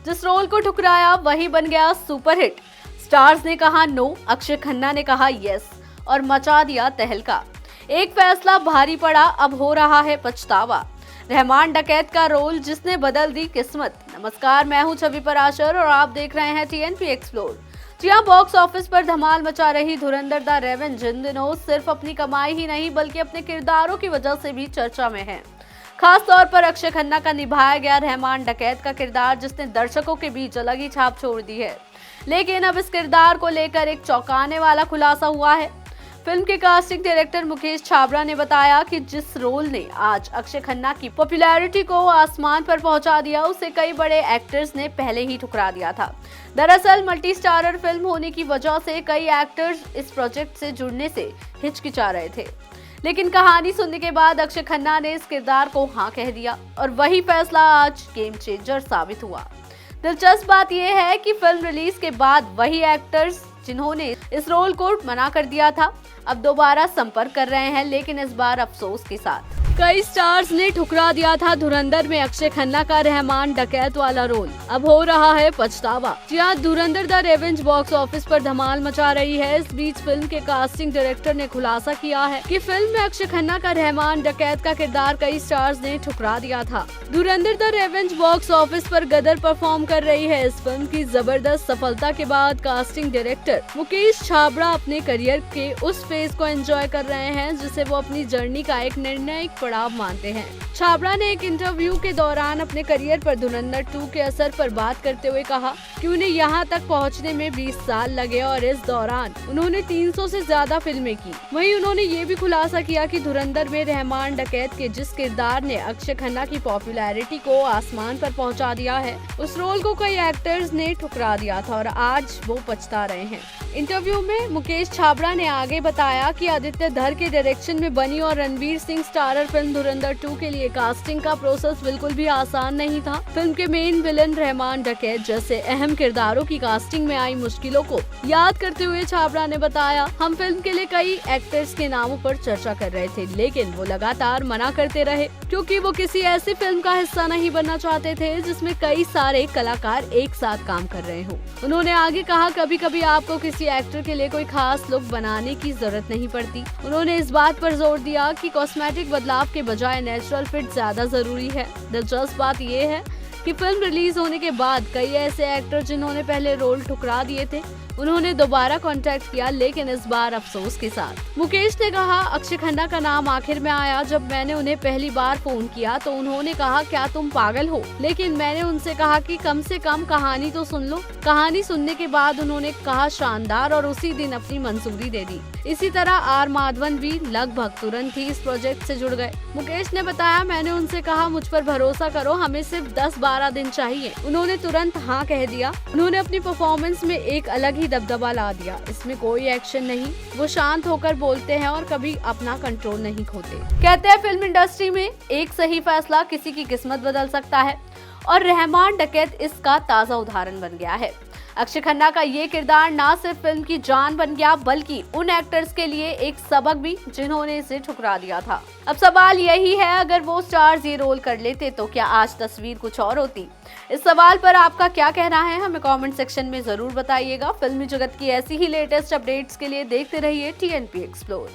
जिस रोल को ठुकराया वही बन गया सुपरहिट। स्टार्स ने कहा नो, अक्षय खन्ना ने कहा यस और मचा दिया तहलका। एक फैसला भारी पड़ा, अब हो रहा है पछतावा। रहमान डकैत का रोल जिसने बदल दी किस्मत। नमस्कार, मैं हूं छवि पराशर और आप देख रहे हैं टीएनपी एक्सप्लोर। जी हां, बॉक्स ऑफिस पर धमाल मचा रही धुरंधर द रेवेंज इन दिनों सिर्फ अपनी कमाई ही नहीं बल्कि अपने किरदारों की वजह से भी चर्चा में है। खास तौर पर अक्षय खन्ना का निभाया गया रहमान डकैत का किरदार जिसने दर्शकों के बीच अलग ही छाप छोड़ दी है। लेकिन अब इस किरदार को लेकर एक चौंकाने वाला खुलासा हुआ है। फिल्म के कास्टिंग डायरेक्टर मुकेश छाबड़ा ने बताया कि जिस रोल ने आज अक्षय खन्ना की पॉपुलैरिटी को आसमान पर पहुंचा दिया, उसे कई बड़े एक्टर्स ने पहले ही ठुकरा दिया था। दरअसल मल्टी स्टारर फिल्म होने की वजह से कई एक्टर्स इस प्रोजेक्ट से जुड़ने से हिचकिचा रहे थे, लेकिन कहानी सुनने के बाद अक्षय खन्ना ने इस किरदार को हाँ कह दिया और वही फैसला आज गेम चेंजर साबित हुआ। दिलचस्प बात यह है कि फिल्म रिलीज के बाद वही एक्टर्स जिन्होंने इस रोल को मना कर दिया था अब दोबारा संपर्क कर रहे हैं, लेकिन इस बार अफसोस के साथ। कई स्टार्स ने ठुकरा दिया था धुरंधर में अक्षय खन्ना का रहमान डकैत वाला रोल, अब हो रहा है पछतावा। जी हां, धुरंधर द रेवेंज बॉक्स ऑफिस पर धमाल मचा रही है। इस बीच फिल्म के कास्टिंग डायरेक्टर ने खुलासा किया है कि फिल्म में अक्षय खन्ना का रहमान डकैत का किरदार कई स्टार्स ने ठुकरा दिया था। धुरंधर द रेवेंज बॉक्स ऑफिस पर गदर परफॉर्म कर रही है। इस फिल्म की जबरदस्त सफलता के बाद कास्टिंग डायरेक्टर मुकेश छाबड़ा अपने करियर के उस फेज को एंजॉय कर रहे हैं जिसे वो अपनी जर्नी का एक निर्णायक पड़ाव मानते हैं। छाबड़ा ने एक इंटरव्यू के दौरान अपने करियर पर धुरंधर 2 के असर पर बात करते हुए कहा कि उन्हें यहाँ तक पहुँचने में 20 साल लगे और इस दौरान उन्होंने 300 से ज्यादा फिल्में की। वहीं उन्होंने ये भी खुलासा किया कि धुरंधर में रहमान डकैत के जिस किरदार ने अक्षय खन्ना की पॉपुलैरिटी को आसमान पर पहुँचा दिया है, उस रोल को कई एक्टर्स ने ठुकरा दिया था और आज वो पछता रहे हैं। इंटरव्यू में मुकेश छाबड़ा ने आगे बताया कि आदित्य धर के डायरेक्शन में बनी और रणवीर सिंह स्टारर फिल्म धुरंधर 2 के लिए कास्टिंग का प्रोसेस बिल्कुल भी आसान नहीं था। फिल्म के मेन विलन रहमान डकैत जैसे अहम किरदारों की कास्टिंग में आई मुश्किलों को याद करते हुए छाबड़ा ने बताया, हम फिल्म के लिए कई एक्टर्स के नामों पर चर्चा कर रहे थे, लेकिन वो लगातार मना करते रहे क्योंकि वो किसी ऐसी फिल्म का हिस्सा नहीं बनना चाहते थे जिसमें कई सारे कलाकार एक साथ काम कर रहे हों। उन्होंने आगे कहा, कभी कभी आपको किसी एक्टर के लिए कोई खास लुक बनाने की जरूरत नहीं पड़ती। उन्होंने इस बात पर जोर दिया कि कॉस्मेटिक बदलाव के बजाय नेचुरल फिट ज्यादा जरूरी है। दिलचस्प बात यह है कि फिल्म रिलीज होने के बाद कई ऐसे एक्टर जिन्होंने पहले रोल ठुकरा दिए थे, उन्होंने दोबारा कांटेक्ट किया, लेकिन इस बार अफसोस के साथ। मुकेश ने कहा, अक्षय खन्ना का नाम आखिर में आया। जब मैंने उन्हें पहली बार फोन किया तो उन्होंने कहा, क्या तुम पागल हो? लेकिन मैंने उनसे कहा कि कम से कम कहानी तो सुन लो। कहानी सुनने के बाद उन्होंने कहा शानदार और उसी दिन अपनी मंजूरी दे दी। इसी तरह आर माधवन भी लगभग तुरंत ही इस प्रोजेक्ट से जुड़ गए। मुकेश ने बताया, मैंने उनसे कहा मुझ पर भरोसा करो, हमें सिर्फ 10-12 दिन चाहिए। उन्होंने तुरंत हाँ कह दिया। उन्होंने अपनी परफॉर्मेंस में एक अलग ही दबदबा ला दिया। इसमें कोई एक्शन नहीं, वो शांत होकर बोलते हैं और कभी अपना कंट्रोल नहीं खोते। कहते हैं फिल्म इंडस्ट्री में एक सही फैसला किसी की किस्मत बदल सकता है और रहमान डकैत इसका ताजा उदाहरण बन गया है। अक्षय खन्ना का ये किरदार ना सिर्फ फिल्म की जान बन गया बल्कि उन एक्टर्स के लिए एक सबक भी जिन्होंने इसे ठुकरा दिया था। अब सवाल यही है, अगर वो स्टार्स ये रोल कर लेते तो क्या आज तस्वीर कुछ और होती? इस सवाल पर आपका क्या कहना है, हमें कमेंट सेक्शन में जरूर बताइएगा। फिल्मी जगत की ऐसी ही लेटेस्ट अपडेट्स के लिए देखते रहिए टीएनपी एक्सप्लोर।